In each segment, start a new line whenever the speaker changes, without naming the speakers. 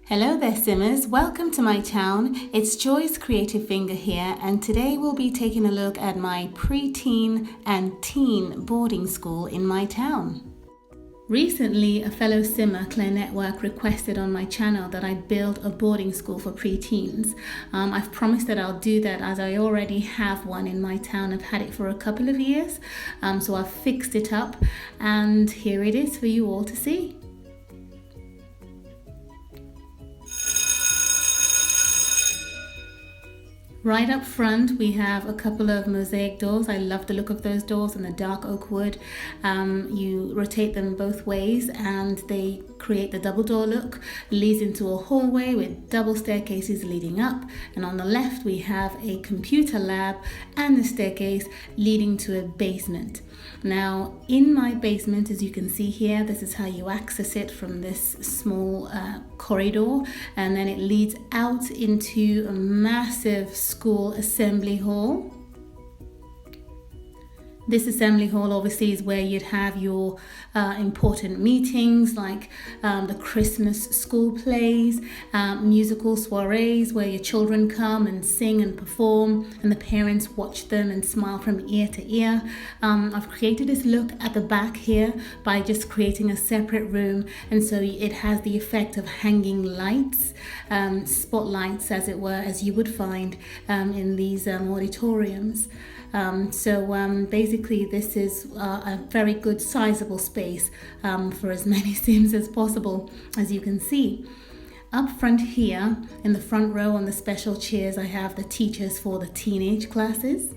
Hello there Simmers, welcome to my town. It's Joy's JCfinger here, and today we'll be taking a look at my pre-teen and teen boarding school in my town. Recently, a fellow Simmer, Claire Network, requested on my channel that I build a boarding school for pre-teens. I've promised that I'll do that as I already have one in my town. I've had it for a couple of years, so I've fixed it up, and here it is for you all to see. Right up front, we have a couple of mosaic doors. I love the look of those doors and the dark oak wood. You rotate them both ways and they create the double door look. It leads into a hallway with double staircases leading up. And on the left, we have a computer lab and the staircase leading to a basement. Now, in my basement, as you can see here, this is how you access it from this small corridor, and then it leads out into a massive school assembly hall. This assembly hall obviously is where you'd have your important meetings like the Christmas school plays, musical soirees where your children come and sing and perform and the parents watch them and smile from ear to ear. I've created this look at the back here by just creating a separate room, and so it has the effect of hanging lights, spotlights as it were, as you would find in these auditoriums. Basically this is a very good sizable space for as many Sims as possible, as you can see. Up front here in the front row on the special chairs, I have the teachers for the teenage classes.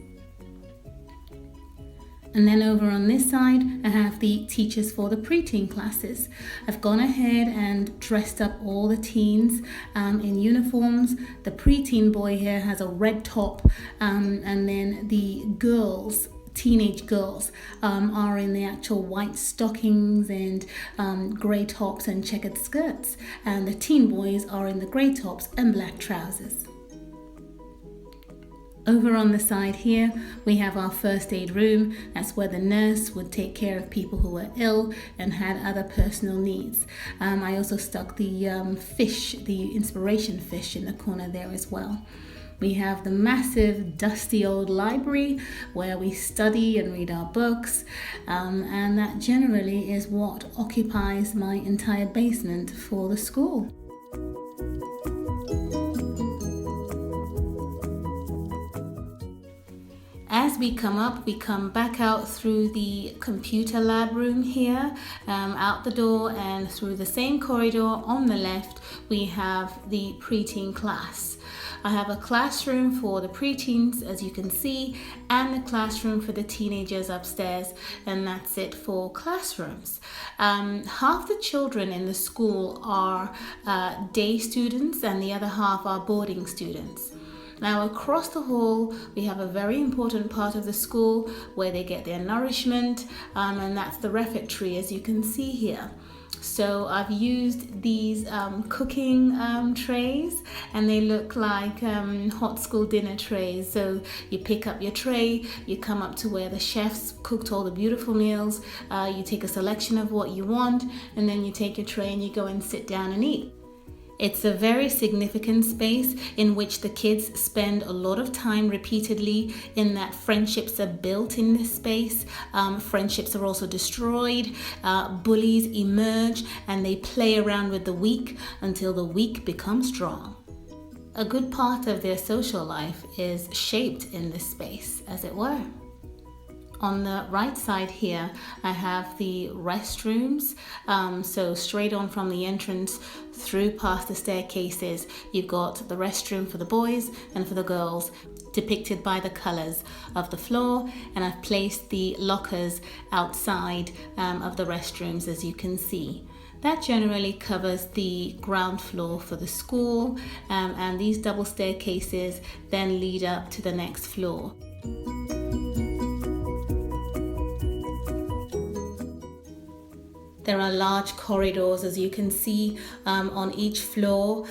And then over on this side, I have the teachers for the preteen classes. I've gone ahead and dressed up all the teens in uniforms. The preteen boy here has a red top, and then the girls, teenage girls, are in the actual white stockings and grey tops and checkered skirts. And the teen boys are in the grey tops and black trousers. Over on the side here, we have our first aid room. That's where the nurse would take care of people who were ill and had other personal needs. I also stuck the fish, the inspiration fish, in the corner there as well. We have the massive dusty old library where we study and read our books, and that generally is what occupies my entire basement for the school. As we come up, we come back out through the computer lab room here, out the door, and through the same corridor on the left, we have the preteen class. I have a classroom for the preteens, as you can see, and a classroom for the teenagers upstairs, and that's it for classrooms. Half the children in the school are day students and the other half are boarding students. Now across the hall we have a very important part of the school where they get their nourishment, and that's the refectory, as you can see here. So I've used these cooking trays, and they look like hot school dinner trays. So you pick up your tray, you come up to where the chefs cooked all the beautiful meals, you take a selection of what you want, and then you take your tray and you go and sit down and eat. It's a very significant space in which the kids spend a lot of time repeatedly, in that friendships are built in this space. Friendships are also destroyed, bullies emerge, and they play around with the weak until the weak become strong. A good part of their social life is shaped in this space, as it were. On the right side here, I have the restrooms. So straight on from the entrance through past the staircases, you've got the restroom for the boys and for the girls, depicted by the colors of the floor. And I've placed the lockers outside of the restrooms, as you can see. That generally covers the ground floor for the school, and these double staircases then lead up to the next floor. There are large corridors, as you can see, on each floor,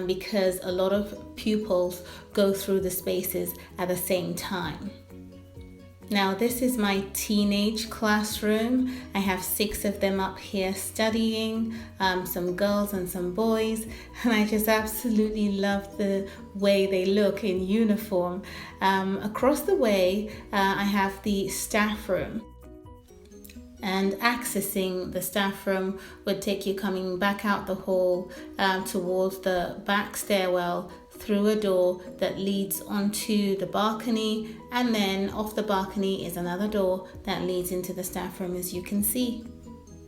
because a lot of pupils go through the spaces at the same time. Now this is my teenage classroom. I have 6 of them up here studying, some girls and some boys, and I just absolutely love the way they look in uniform. Across the way, I have the staff room. And accessing the staff room would take you coming back out the hall towards the back stairwell through a door that leads onto the balcony, and then off the balcony is another door that leads into the staff room, as you can see.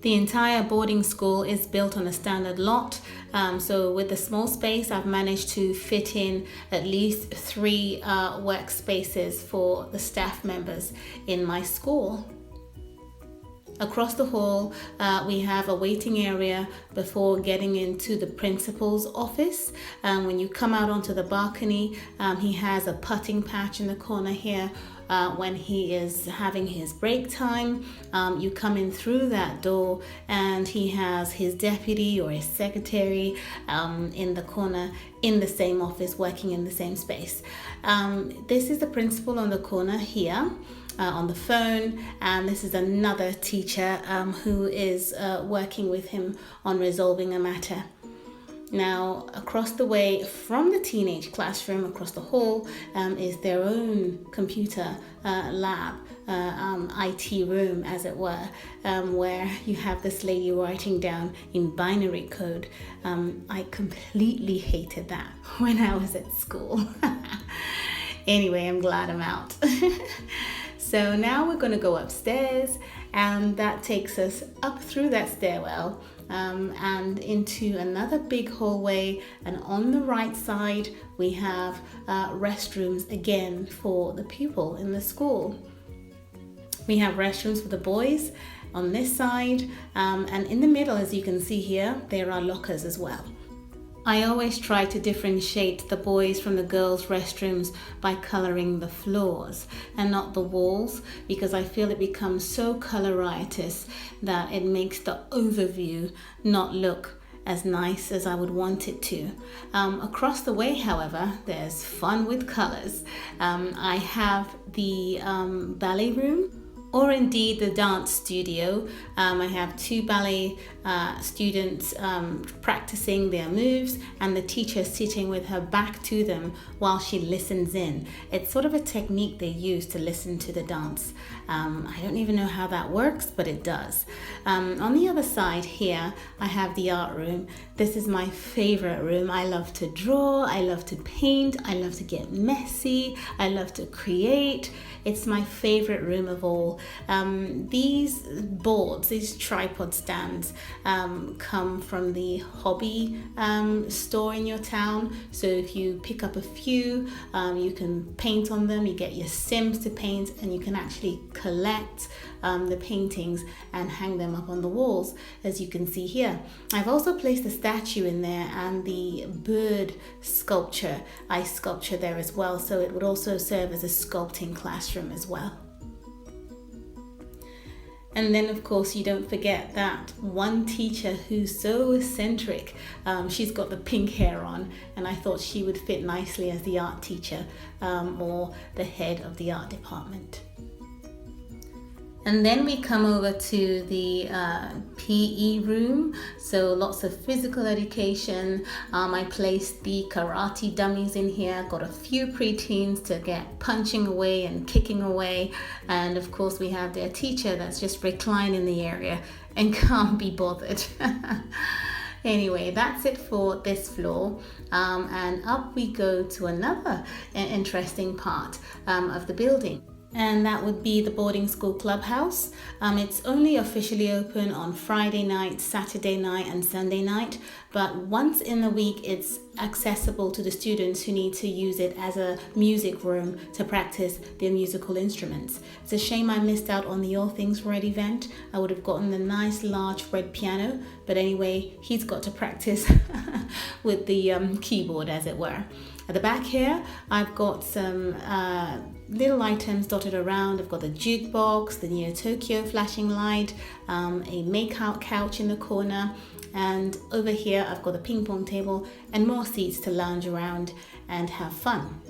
The entire boarding school is built on a standard lot, so with the small space I've managed to fit in at least 3 workspaces for the staff members in my school. Across the hall, we have a waiting area before getting into the principal's office. When you come out onto the balcony, he has a putting patch in the corner here. When he is having his break time, you come in through that door and he has his deputy or his secretary in the corner in the same office, working in the same space. This is the principal on the corner here. On the phone, and this is another teacher who is working with him on resolving a matter. Now, across the way from the teenage classroom, across the hall, is their own computer lab, IT room, as it were, where you have this lady writing down in binary code. I completely hated that when I was at school. Anyway, I'm glad I'm out. So now we're going to go upstairs, and that takes us up through that stairwell and into another big hallway, and on the right side we have restrooms again for the pupil in the school. We have restrooms for the boys on this side, and in the middle, as you can see here, there are lockers as well. I always try to differentiate the boys from the girls' restrooms by coloring the floors and not the walls, because I feel it becomes so color riotous that it makes the overview not look as nice as I would want it to. Across the way, however, there's fun with colors. I have the ballet room, or indeed the dance studio. I have 2 ballet students practicing their moves, and the teacher sitting with her back to them while she listens in. It's sort of a technique they use to listen to the dance. I don't even know how that works, but it does. On the other side here, I have the art room. This is my favorite room. I love to draw, I love to paint, I love to get messy, I love to create. It's my favorite room of all. These boards, these tripod stands, come from the hobby store in your town. So if you pick up a few, you can paint on them, you get your Sims to paint, and you can actually collect the paintings and hang them up on the walls, as you can see here. I've also placed a statue in there and the bird sculpture, ice sculpture there as well, so it would also serve as a sculpting classroom as well. And then, of course, you don't forget that one teacher who's so eccentric. She's got the pink hair on, and I thought she would fit nicely as the art teacher or the head of the art department. And then we come over to the PE room, so lots of physical education. I placed the karate dummies in here, got a few preteens to get punching away and kicking away, and of course we have their teacher that's just reclined in the area and can't be bothered. Anyway, that's it for this floor, and up we go to another interesting part of the building. And that would be the boarding school clubhouse. It's only officially open on Friday night, Saturday night and Sunday night, but once in the week it's accessible to the students who need to use it as a music room to practice their musical instruments. It's a shame I missed out on the All Things Red event. I would have gotten the nice large red piano, but anyway, he's got to practice with the keyboard, as it were. At the back here, I've got some little items dotted around. I've got the jukebox, the Neo Tokyo flashing light, a make-out couch in the corner, and over here I've got a ping pong table and more seats to lounge around and have fun.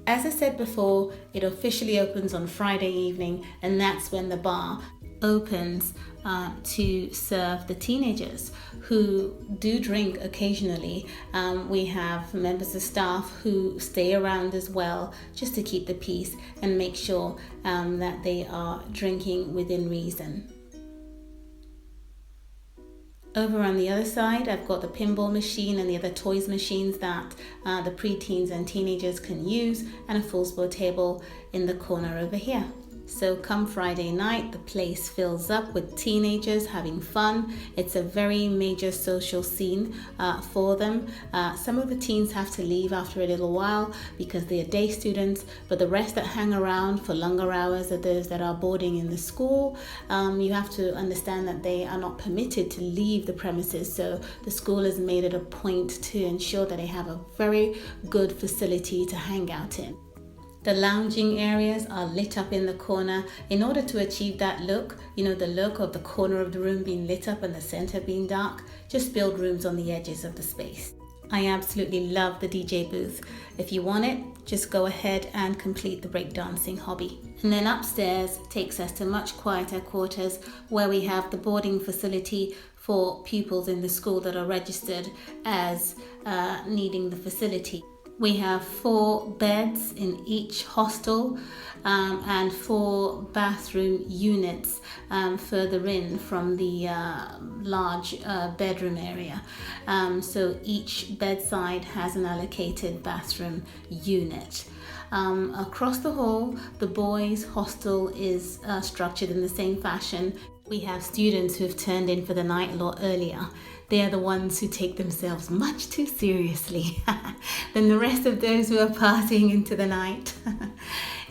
As I said before, it officially opens on Friday evening, and that's when the bar opens to serve the teenagers who do drink occasionally. We have members of staff who stay around as well, just to keep the peace and make sure that they are drinking within reason. Over on the other side, I've got the pinball machine and the other toys machines that the preteens and teenagers can use, and a foosball table in the corner over here. So come Friday night, the place fills up with teenagers having fun. It's a very major social scene for them. Some of the teens have to leave after a little while because they are day students, but the rest that hang around for longer hours are those that are boarding in the school. You have to understand that they are not permitted to leave the premises, so the school has made it a point to ensure that they have a very good facility to hang out in. The lounging areas are lit up in the corner in order to achieve that look, the look of the corner of the room being lit up and the center being dark. Just build rooms on the edges of the space. I absolutely love the DJ booth. If you want it, just go ahead and complete the breakdancing hobby. And then upstairs takes us to much quieter quarters where we have the boarding facility for pupils in the school that are registered as needing the facility. We have 4 beds in each hostel and 4 bathroom units further in from the large bedroom area. So each bedside has an allocated bathroom unit. Across the hall, the boys' hostel is structured in the same fashion. We have students who have turned in for the night a lot earlier. They are the ones who take themselves much too seriously than the rest of those who are partying into the night.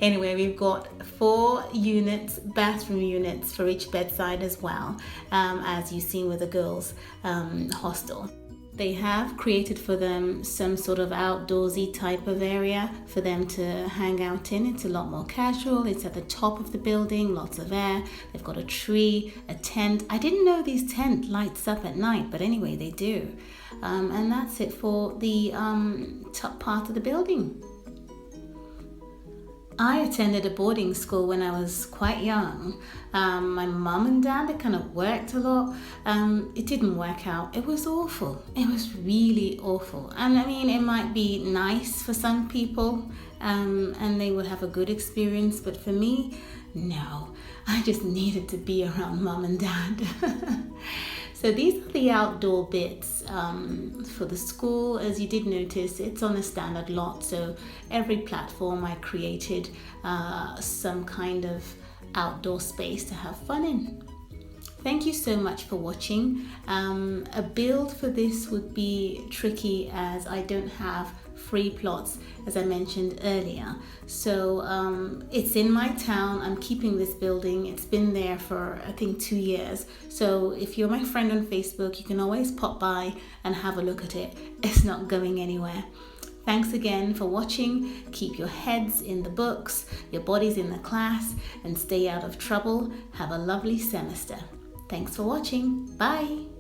Anyway, we've got 4 units, bathroom units for each bedside as well, as you've seen with the girls' hostel. They have created for them some sort of outdoorsy type of area for them to hang out in. It's a lot more casual. It's at the top of the building, lots of air. They've got a tree, a tent. I didn't know these tent lights up at night, but anyway, they do. And that's it for the top part of the building. I attended a boarding school when I was quite young. My mum and dad, they kind of worked a lot. It didn't work out. It was awful. It was really awful. And I mean, it might be nice for some people and they would have a good experience. But for me, no. I just needed to be around mum and dad. So these are the outdoor bits for the school. As you did notice, it's on a standard lot. So every platform I created some kind of outdoor space to have fun in. Thank you so much for watching. A build for this would be tricky as I don't have free plots, as I mentioned earlier. So it's in my town. I'm keeping this building. It's been there for I think 2 years. So if you're my friend on Facebook, you can always pop by and have a look at it. It's not going anywhere. Thanks again for watching. Keep your heads in the books, your bodies in the class, and stay out of trouble. Have a lovely semester. Thanks for watching. Bye.